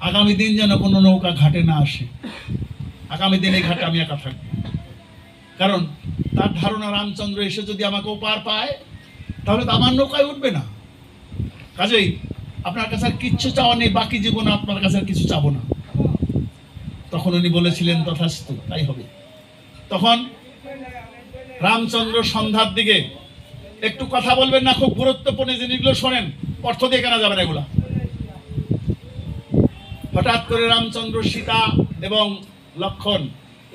আগামী দিন যেন কোনো নৌকা ঘাটে না আসে, আগামী দিন এই ঘাটে আমি একা থাকবো। কারণ তার ধারণা রামচন্দ্র এসে যদি আমাকে পার পায় তাহলে তো আমার নৌকায় উঠবে না। কাজেই আপনার কাছে আর কিচ্ছু চাওয়া নেই, বাকি জীবন আপনার কাছে আর কিছু চাবো না। তখন উনি বলেছিলেন তথাস্তু, তাই হবে। তখন রামচন্দ্র সন্ধ্যার দিকে, একটু কথা বলবেন না, খুব গুরুত্বপূর্ণ জিনিসগুলো শোনেন, অর্থ দিয়ে কেনা যাবে না এগুলা। হঠাৎ করে রামচন্দ্র, সীতা এবং লক্ষণ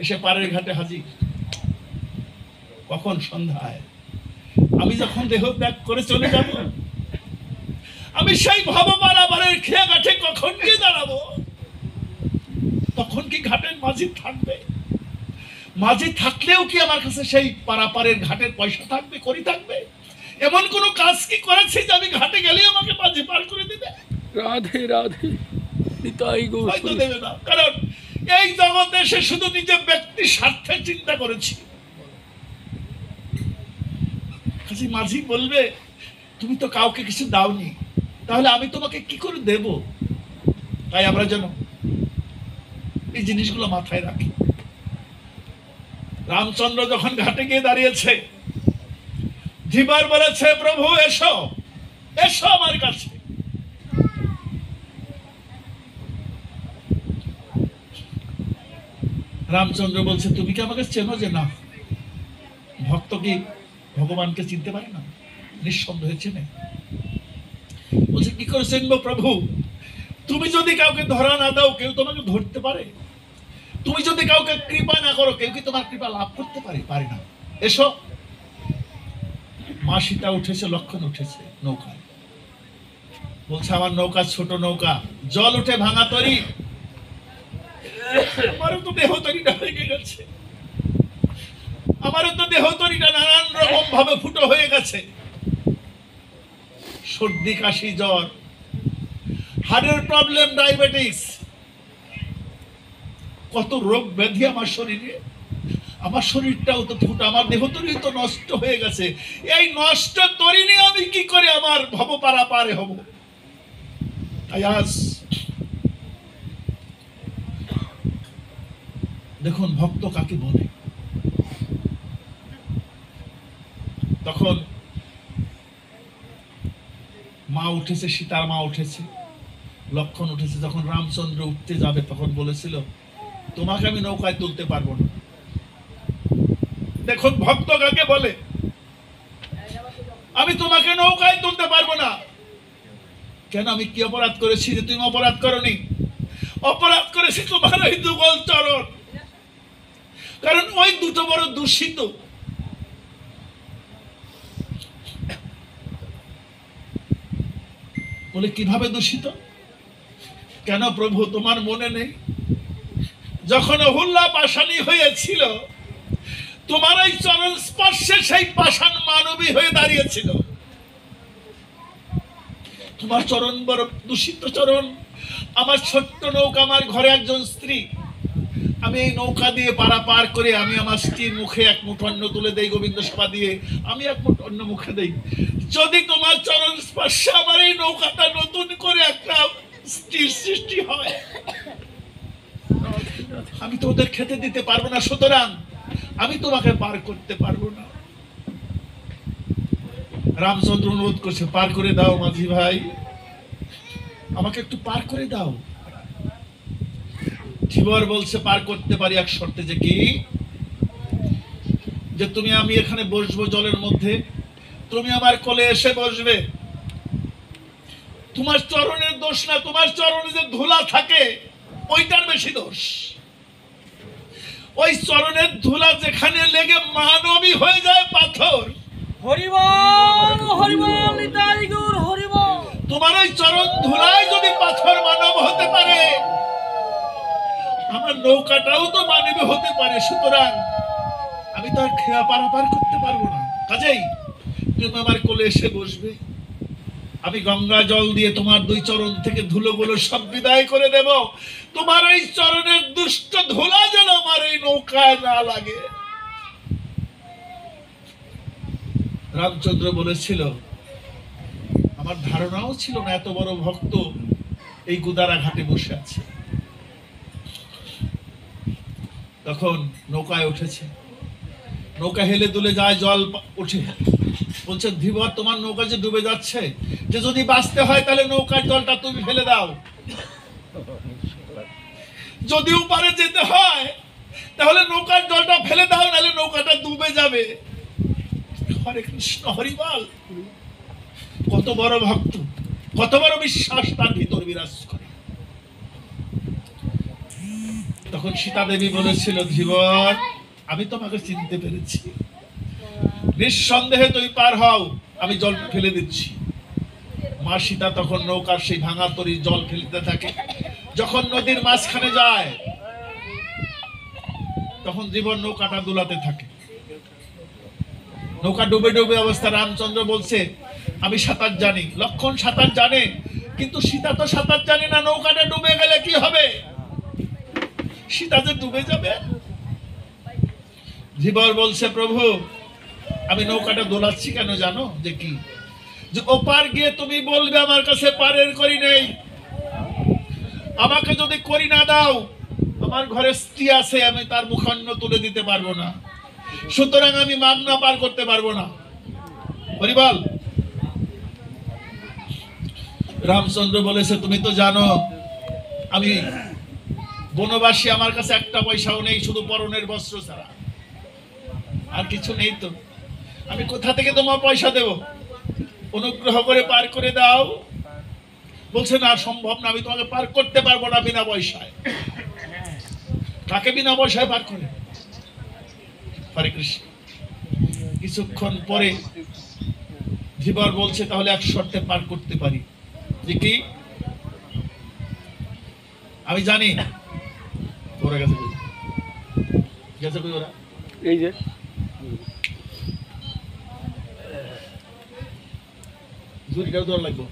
এসে পাড়ের ঘাটে হাজির। কখন? সন্ধ্যায়। আমি যখন দেহ ত্যাগ করে চলে যাব, আমি সেই ভব পারাবারের খেয়া ঘাটে কখন গিয়ে দাঁড়াবো? তখন কি ঘাটের মাঝি থাকবে? মাঝি থাকলেও কি আমার কাছে সেই পারাপারের ঘাটের পয়সা থাকবে, করি থাকবে? এমন কোন কাজ কি করেছে যে আমি ঘাটে গেলে আমাকে মাঝি পার করে দিবে? রাধে রাধে, নিতাই গৌর। হয়তো দেবে না, কারণ এই জগতে সে শুধু নিজের ব্যক্তি স্বার্থের চিন্তা করেছে। কাজে মাঝি বলবে, তুমি তো কাউকে কিছু দাওনি, তাহলে আমি তোমাকে কি করে দেব? তাই আমরা যেন এই জিনিসগুলো মাথায় রাখি। রামচন্দ্র যখন ঘাটে গিয়ে দাঁড়িয়েছে, ধীবর বলেছে, প্রভু এসো, এসো আমার কাছে। রামচন্দ্র বলছে, তুমি কি আমাকে চেনো? যে না, ভক্ত কি ভগবানকে চিনতে পারে না? নিঃসন্দেহে চেনে। বলছে, কি করে চিনবো প্রভু? তুমি যদি কাউকে ধরা না দাও কেউ তোমাকে ধরতে পারে? তুমি যদি কাউকে কৃপা না করো কেউ কি তোমার কৃপা লাভ করতে পারে? পারে না। এসো। মা সীতা উঠেছে, লক্ষণ উঠেছে নৌকায়। বলছে, আমার নৌকা ছোট নৌকা, জল উঠে ভাঙা তরি, আমারও তো দেহ তরিটা ভেঙে গেছে, আমারও তো দেহ তরিটা নানান রকম ভাবে ফুটো হয়ে গেছে। সর্দি, কাশি, জ্বর, হার্টের প্রবলেম, ডায়াবেটিস, কত রোগ ব্যাধি আমার শরীরে। আমার শরীরটাও তো ফুটো, আমার দেহ তরি তো নষ্ট হয়ে গেছে। এই নষ্ট তরি নিয়ে আমি কি করে আমার ভব পারাপারে হব? তাই আজ দেখুন ভক্ত কাকে বলে। তখন মা উঠেছে, সীতার মা উঠেছে, লক্ষণ উঠেছে। যখন রামচন্দ্র উঠতে যাবে তখন বলেছিল, তোমাকে আমি নৌকায় তুলতে পারবো না। দেখুন ভক্ত কাকে বলে। আমি তোমাকে নৌকায় তুলতে পারবো না। কেন? আমি কি অপরাধ করেছি যে তুমি অপরাধ করনি? অপরাধ করেছি তোমার ওই যুগল চরণ, কারণ ওই দুটো বড় দূষিত। বলে, কিভাবে দূষিত? কেন প্রভু তোমার মনে নেই যখন অহুল্লা পাষাণী হয়েছিল, তোমার এই চরণ স্পর্শে সেই পাষাণ মানবী হয়ে দাঁড়িয়েছিল। তোমার চরণ বড় দূষিত চরণ। আমার ছোট্ট নৌকা, আমার ঘরে একজন স্ত্রী, আমি এই নৌকা দিয়ে পারাপার করে আমি আমার স্ত্রীর মুখে এক মুঠ অন্ন তুলে দেই, গোবিন্দ সেবা দিয়ে আমি এক মুঠ অন্ন মুখে দেই। যদি তোমার চরণ স্পর্শে আমার এই নৌকাটা নতুন করে একটা স্ত্রীর সৃষ্টি হয়, আমি তো ওদের খেতে দিতে পারবো না, সুতরাং আমি তোমাকে পার করতে পারবো না। রামচন্দ্র অনুরোধ করছে, পার করে দাও মাঝি ভাই, আমাকে একটু পার করে দাও। ধীবর বলছে, পার করতে পারি এক শর্তে। যে কি? যে তুমি, আমি এখানে বসবো জলের মধ্যে, তুমি আমার কোলে এসে বসবে। তোমার চরণের দোষ না, তোমার চরণে যে ধুলা থাকে ওইটার বেশি দোষ। ওই চরণের ধুলা যেখানে লেগে মানবী হয়ে যায় পাথর। হরিবল হরিবল নিতাই গৌর হরিবল। তোমার ওই চরণ ধুলায় যদি পাথর মানব হতে পারে, আমার নৌকাটাও তো মানবী হতে পারে। সুতরাং আমি তো আর খেয়া পারাপার করতে পারবো না। কাজেই তুমি আমার কোলে এসে বসবে। আমি গঙ্গা জল দিয়ে তোমার দুই চরণ থেকে ধুলোগুলো সব বিদায় করে দেব। তোমার এই চরণের দুষ্ট ধুলা যেন আমার এই নৌকায় না লাগে। রামচন্দ্র বলেছিল, আমার ধারণাও ছিল না এত বড় ভক্ত এই গুদারা ঘাটে বসে আছে। তখন নৌকায় উঠেছে, নৌকা হেলে দুলে যায়, জল উঠে। বলছে, ধীবর তোমার নৌকা যে ডুবে যাচ্ছে, যে যদি বাঁচতে হয় তাহলে নৌকার জলটা তুমি ফেলে দাও। যদি পারে যেতে হয় তাহলে নৌকার জলটা ফেলে দাও, নাহলে নৌকাটা ডুবে যাবে। হরে কৃষ্ণ হরিবল। কত বড় ভক্ত, কত বড় বিশ্বাস তার ভিতর বিরাজ করে। তখন সীতা দেবী বলেছিল, ধীবর আমি তোমাকে চিনতে পেরেছি, নিঃসন্দেহে তুই পার হও, আমি জল ফেলে দিচ্ছি। মা সীতা তখন নৌকার সেই ভাঙা তরি জল ফেলতে থাকে। যখন নদীর মাঝখানে যায় তখন জীবন নৌকাটা দুলাতে থাকে। নৌকা ডুবে ডুবে অবস্থা। রামচন্দ্র বলছে, আমি সাঁতার জানি। লক্ষণ সাঁতার জানে, কিন্তু সীতা তো সাঁতার জানে না। নৌকাটা ডুবে গেলে কি হবে? সীতা যে ডুবে যাবে। ধীবর বলছে, প্রভু আমি নৌকাটা দোলাচ্ছি কেন জানো? যে কি, যে ওপার গিয়ে তুমি বলবে আমার কাছে পারের করি নেই। আমাকে যদি করি না দাও, আমার ঘরে স্ত্রী আছে, আমি তার মুখান্ন তুলে দিতে পারবো না। সুতরাং আমি মাগনা পার করতে পারবো না। হরিবল। রামচন্দ্র বলেছে, তুমি তো জানো আমি বনবাসী, আমার কাছে একটা পয়সাও নেই, শুধু পরনের বস্ত্র ছাড়া আর কিছু নেই। তো আমি কোথা থেকে তোমার পয়সা দেব? অনুগ্রহ করে পার করে দাও। বলছে, না সম্ভব না, আমি তোমাকে পার করতে পারবো না বিনা পয়সায়। কাকে বিনা পয়সায় পার করে? হরে কৃষ্ণ। কিছুক্ষণ পরে ধীবর বলছে, তাহলে এক শর্তে পার করতে পারি। যে কি? আমি জানি ওরা গেছে গেছে কই ওরা? এই যে ঝুড়িটাও দৌড় লাগবো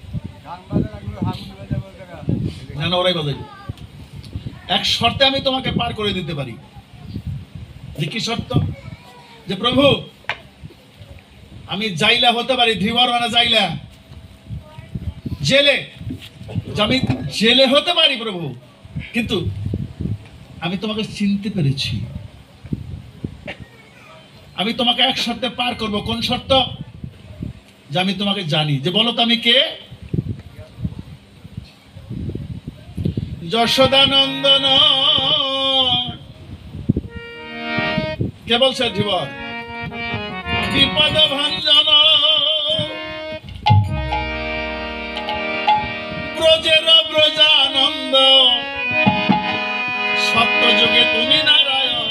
না, না ওরাই বাজাইব। এক শর্তে আমি তোমাকে পার করে দিতে পারি। যে কি শর্ত? যে প্রভু আমি জাইলা হতে পারি, ধীবর মানে জাইলা, জেলে। আমি জেলে হতে পারি প্রভু, কিন্তু আমি তোমাকে চিনতে পেরেছি। আমি তোমাকে এক শর্তে পার করব। কোন শর্ত? যে আমি তোমাকে জানি। যে বলো তো আমি কে? যশোদানন্দন। কে বলছে? ধীবর। বিপদ ভঞ্জন ব্রজের ব্রজানন্দ, সত্য যুগে তুমি নারায়ণ।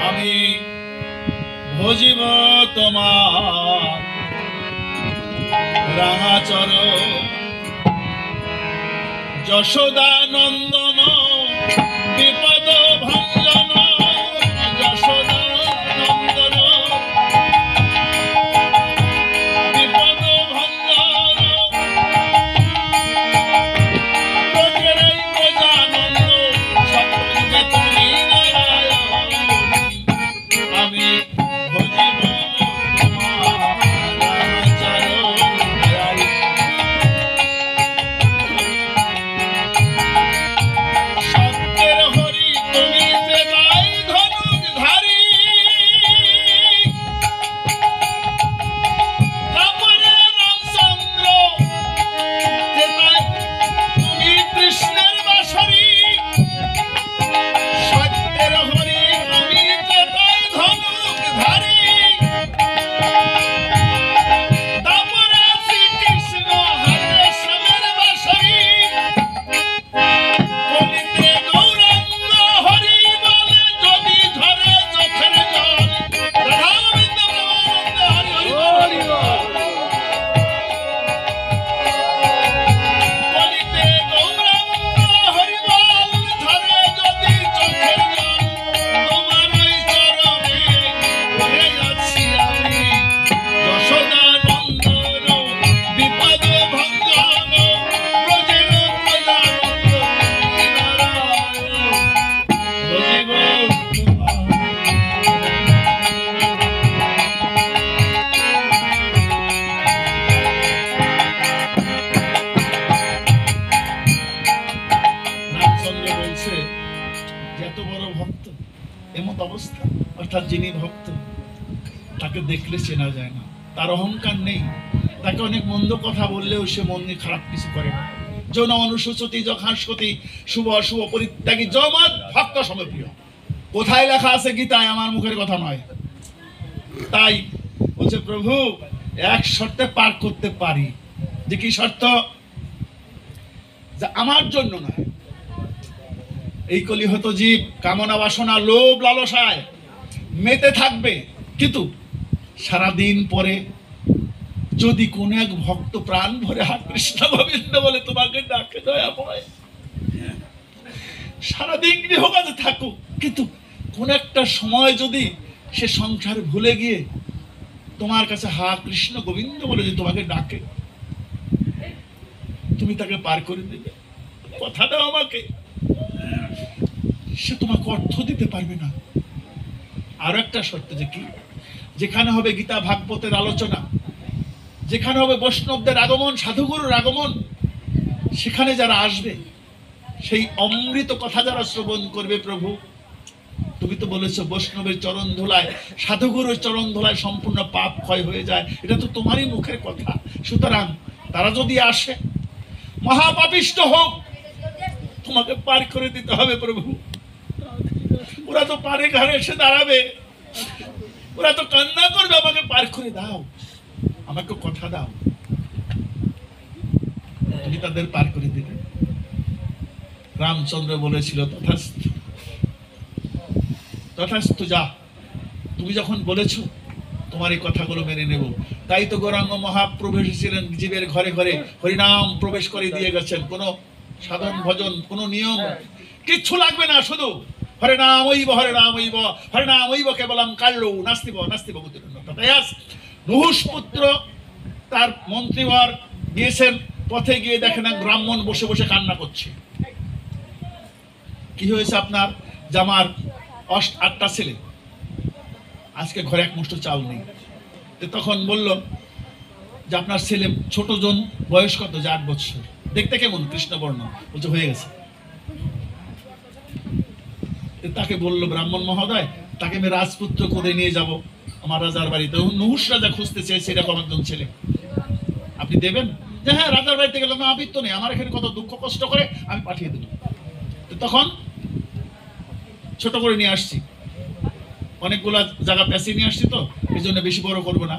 আমি ভজিব তোমার রাঙাচর। যশোদানন্দন বিপদ ভঞ্জন, যশোদানন্দন বিপদ ভঞ্জন, ব্রজের ব্রজানন্দ, সত্য যুগে তুমি নারায়ণ। আমি ভজিব তোমার রাঙাচরণ। অর্থাৎ যিনি ভক্ত তাকে দেখলে চেনা যায় না, তার অহংকার নেই, তাকে অনেক মন্দ কথা বললেও সে মনে খারাপ কিছু করে না। যৌন অনুসূচতি যখাস্কতি শুভ অশুভ পরিত্যাগী জমৎ ভক্ত সমপ্রিয়। কোথায় লেখা আছে গীতায়? আমার মুখের কথা নয়। তাই বলছে প্রভু এক শর্তে পার করতে পারি। যে কি শর্ত? যে আমার জন্য নয়, এই কলিহত জীব কামনা বাসনা লোভ লালসায় মেতে থাকবে, কিন্তু সারাদিন পরে যদি কোন এক ভক্ত প্রাণ ভরে হা কৃষ্ণ গোবিন্দ বলে তোমাকে ডাকে দয়া পায়, সারাদিন গৃহকাজে থাকুক, কিন্তু কোন একটা সময় যদি সে সংসার ভুলে গিয়ে তোমার কাছে হা কৃষ্ণ গোবিন্দ বলে যে তোমাকে ডাকে, তুমি তাকে পার করে দেবে, কথা দাও আমাকে। সে তোমাকে অর্থ দিতে পারবে না। আরো একটা শর্ত, যে কি? যেখানে হবে গীতা ভাগবতের আলোচনা, যেখানে হবে বৈষ্ণবদের আগমন, সাধুগুরুর আগমন, সেখানে যারা আসবে সেই অমৃত কথা যারা শ্রবণ করবে, প্রভু তুমি তো বলেছো বৈষ্ণবের চরণ ধুলায়, সাধুগুরুর চরণ ধুলায় সম্পূর্ণ পাপ ক্ষয় হয়ে যায়, এটা তো তোমারই মুখের কথা। সুতরাং তারা যদি আসে, মহাপাপিষ্ট হোক, তোমাকে পার করে দিতে হবে প্রভু। ওরা তো পারে ঘরে এসে দাঁড়াবে, ওরা তো কান্না করবে, আমাকে পার করে দাও, আমাকে কথা দাও, তুমি তাদের পার করে দিবে। রামচন্দ্র বলেছিল তথাস্তু, তথাস্তু, যা, তুমি যখন বলেছো তোমার এই কথাগুলো মেনে নেব। তাই তো গৌরাঙ্গ মহাপ্রভু এসেছিলেন জীবের ঘরে ঘরে, হরিনাম প্রবেশ করে দিয়ে গেছেন। কোনো সাধন ভজন, কোনো নিয়ম কিচ্ছু লাগবে না, শুধু হরে নাম ঐব, হরে নাম ঐব, হরে নাম ঐব কেবলম কাল্লু নাস্তিব নাস্তিব বুদ্ধিরন্নতা। তাই আজ নহুষ পুত্র তার মন্ত্রীবর গিয়েছেন, পথে গিয়ে দেখেন এক ব্রাহ্মণ বসে বসে কান্না করছে। কি হয়েছে আপনার? জামার 8টা ছেলে, আজকে ঘরে এক মুঠো চাল নেই। তখন বলল যে আপনার ছেলে ছোট জন, বয়স কত? যে 8 বছর। দেখতে কেমন? কৃষ্ণবর্ণ। বলছে হয়ে গেছে। তাকে বললো ব্রাহ্মণ মহোদয়, তাকে আমি রাজপুত্র করে নিয়ে যাব আমার রাজার বাড়িতে। নহুষ রাজা খুঁজতে চেয়েছে এরকম একজন ছেলে, আপনি দেবেন? যে হ্যাঁ, রাজার বাড়িতে গেলাম, আবৃত্ত নেই, আমার এখানে কত দুঃখ কষ্ট করে, আমি পাঠিয়ে দেব। তখন ছোট করে নিয়ে আসছি, অনেকগুলা জায়গা পেঁচিয়ে নিয়ে আসছি, তো এই জন্য বেশি বড় করবো না।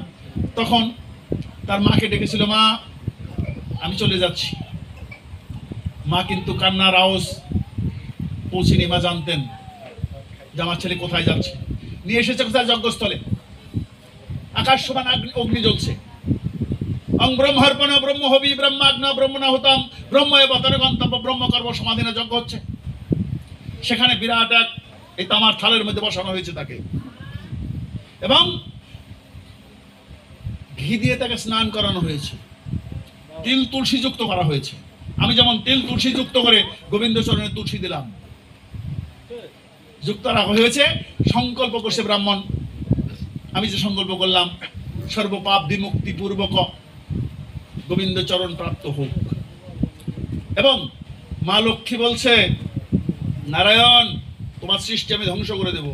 তখন তার মাকে ডেকেছিল, মা আমি চলে যাচ্ছি। মা কিন্তু কান্নার আওয়াজ পৌঁছেনি। মা জানতেন যে আমার ছেলে কোথায় যাচ্ছে। নিয়ে এসেছে কোথায়? যজ্ঞস্থলে। আকাশ সমান অগ্নি জ্বলছে। অং ব্রহ্মার্পণ ব্রহ্ম হবি ব্রহ্মাগ্ন ব্রহ্মণা হতাম ব্রহ্ম এবতরে গন্তব্য ব্রহ্মকর্ম সমাধিনে যজ্ঞ হচ্ছে। সেখানে বিরাট এক এই তামার থালের মধ্যে বসানো হয়েছে তাকে, এবং ঘি দিয়ে তাকে স্নান করানো হয়েছে, তিল তুলসী যুক্ত করা হয়েছে। আমি যেমন তিল তুলসী যুক্ত করে গোবিন্দ চরণে তুলসী দিলাম, যুক্ত রাখা হয়েছে। সংকল্প করছে ব্রাহ্মণ, আমি যে সংকল্প করলাম সর্বপাপ বিমুক্তি পূর্বক গোবিন্দ চরণ প্রাপ্ত হোক। এবং মা লক্ষ্মী বলছে, নারায়ণ তোমার সৃষ্টি আমি ধ্বংস করে দেব।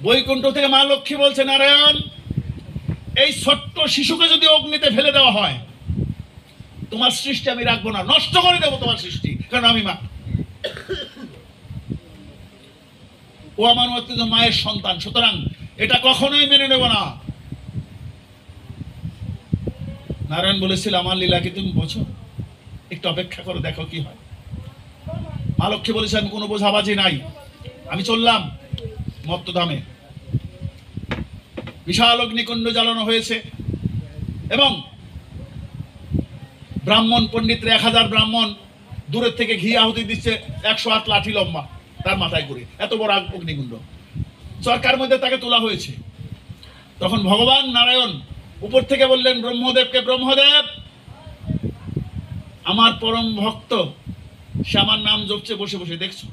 বৈকুণ্ঠ থেকে মা লক্ষ্মী বলছে, নারায়ণ এই ছোট্ট শিশুকে যদি অগ্নিতে ফেলে দেওয়া হয়, তোমার সৃষ্টি আমি রাখবো না, নষ্ট করে দেবো তোমার সৃষ্টি, কারণ আমি মা। ও আমার মতো মায়ের সন্তান, সুতরাং এটা কখনোই মেনে নেব না। নারায়ণ বলেছিল, আমার লীলা কি তুমি বোঝো? একটু অপেক্ষা করে দেখো কি হয়। মা লক্ষ্মী বলেছে, আমি কোনো বোঝাবাজি নাই, আমি চললাম মত্তধামে। বিশাল অগ্নিকুণ্ড জ্বালানো হয়েছে এবং ব্রাহ্মণ পণ্ডিতরা 1000 ব্রাহ্মণ দূরের থেকে ঘি আহুতি দিচ্ছে, 100 হাত লাঠি লম্বা তার মাথায় করে, এত বড় অগ্নিকুণ্ড। চরকার মধ্যে তাকে তোলা হয়েছে। তখন ভগবান নারায়ণ উপর থেকে বললেন ব্রহ্মদেবকে, ব্রহ্মদেব আমার পরম ভক্ত, সে আমার নাম জপছে বসে বসে, দেখছো?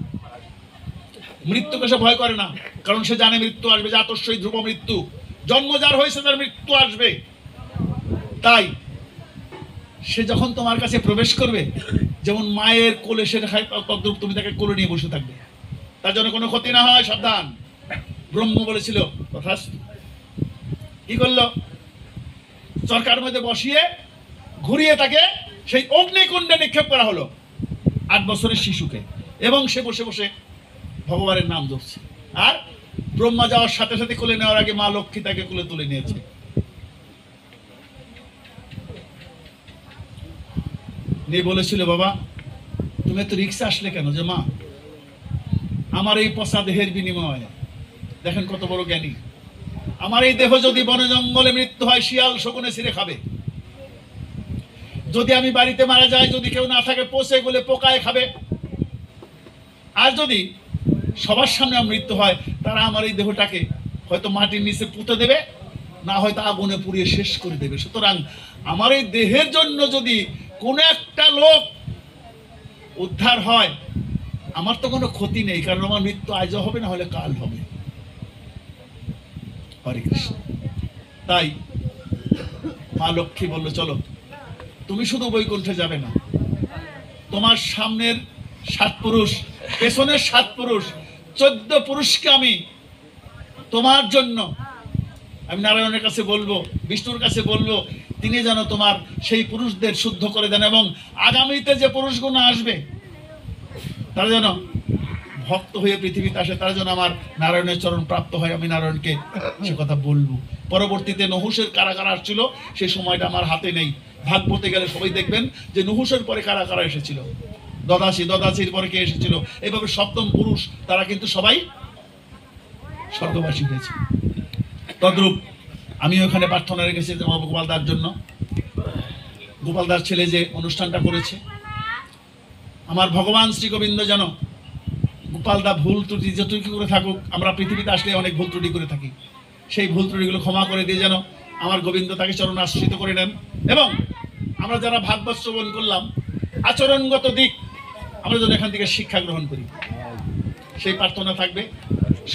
মৃত্যুকে সে ভয় করে না, কারণ সে জানে মৃত্যু আসবে। জাতস্যই ধ্রুব মৃত্যু, জন্ম যার হয়েছে তার মৃত্যু আসবে। তাই সে যখন তোমার কাছে প্রবেশ করবে, যেমন মায়ের কোলে সে খায়, তদ্রূপ তুমি তাকে কোলে নিয়ে বসে থাকবে। তার জন্য কোনো ক্ষতি না হয়, সাবধান। ব্রহ্ম বলেছিল, তথাস্তু। কি করলো? চরকার মধ্যে বসিয়ে ঘুরিয়ে তাকে সেই অগ্নিকুণ্ডে নিক্ষেপ করা হলো 8 বছরের শিশুকে, এবং সে বসে বসে ভগবানের নাম ধরছে। আর ব্রহ্মা যাওয়ার সাথে সাথে কোলে নেওয়ার আগে মা লক্ষ্মী তাকে কোলে তুলে নিয়েছে। নিয়ে বলেছিল, বাবা তুমি এত রিক্সা আসলে কেন? যে মা, আমার এই পচা দেহের বিনিময়ে, দেখেন কত বড় জ্ঞানী, আমার এই দেহ যদি বনে জঙ্গলে মৃত্যু হয়, শিয়াল শকুনে ছিঁড়ে খাবে। যদি আমি বাড়িতে মারা যাই, যদি কেউ না থাকে, পচে গলে পোকায় খাবে। আর যদি সবার সামনে আমার মৃত্যু হয়, তারা আমার এই দেহটাকে হয়তো মাটির নিচে পুঁতে দেবে, না হয়তো আগুনে পুড়িয়ে শেষ করে দেবে। সুতরাং আমার এই দেহের জন্য যদি কোনো একটা লোক উদ্ধার হয়, আমার তো কোনো ক্ষতি নেই, কারণ আমার মৃত্যু আজও হবে, না হলে কাল হবে। হরে কৃষ্ণ। তাই মা লক্ষ্মী বলল, চলো, তুমি শুধু বৈকুণ্ঠে যাবে না, তোমার সামনের 7 পুরুষ, পেছনের 7 পুরুষ, 14 পুরুষকে আমি তোমার জন্য আমি নারায়ণের কাছে বলবো, বিষ্ণুর কাছে বলবো, তিনি যেন তোমার সেই পুরুষদের শুদ্ধ করে দেন, এবং আগামীতে যে পুরুষগুলো আসবে তারা যেন ভক্ত হয়ে পৃথিবীতে আসে, তারা যেন আমার নারায়ণের চরণ প্রাপ্ত হয়। আমি নারায়ণকে সে কথা বলবো। পরবর্তীতে নহুষের কারা কারা আসছিল সেই সময়টা আমার হাতে নেই। ভাগবতে গেলে সবাই দেখবেন যে নহুষের পরে কারা কারা এসেছিল, দদাসী, দদাসীর পরে কে এসেছিল, এইভাবে 7ম পুরুষ, তারা কিন্তু সবাই স্বর্গবাসী হয়েছে। তদ্রূপ আমি ওখানে প্রার্থনা রেখেছি আমার গোপালদার জন্য। গোপালদার ছেলে যে অনুষ্ঠানটা করেছে, আমার ভগবান শ্রী গোবিন্দ যেন গোপালদা ভুল ত্রুটি যতটুকু করে থাকুক, আমরা পৃথিবীতে আসলে অনেক ভুল ত্রুটি করে থাকি, সেই ভুল ত্রুটিগুলো ক্ষমা করে দিয়ে যেন আমার গোবিন্দ তাকে চরণ আশ্রিত করে নেন, এবং আমরা যারা ভাগবত শ্রবণ করলাম আচরণগত দিক আমরা যেন এখান থেকে শিক্ষা গ্রহণ করি, সেই প্রার্থনা থাকবে।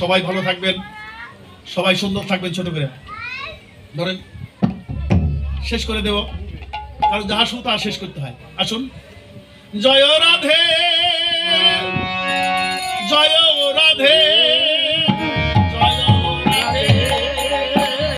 সবাই ভালো থাকবেন, সবাই সুন্দর থাকবেন। ছোট করে ধরেন শেষ করে দেব, কারণ যাহা শুরু তাহা শেষ করতে হয়। আসুন। জয় রাধে।